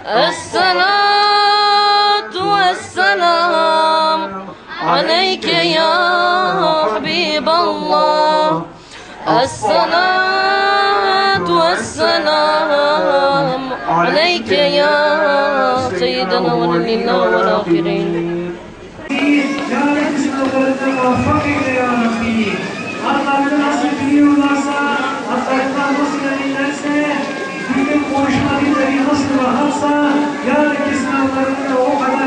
الصلاة والسلام عليك يا حبيب الله. الصلاة والسلام عليك يا سيدنا وللنا والآخرين. Allah'ın nasıl biliyorlarsa, Allah'tan nasıl verirlerse, bütün konuşma dilleri nasıl rahatsa, yarınki sınavlarında o kadar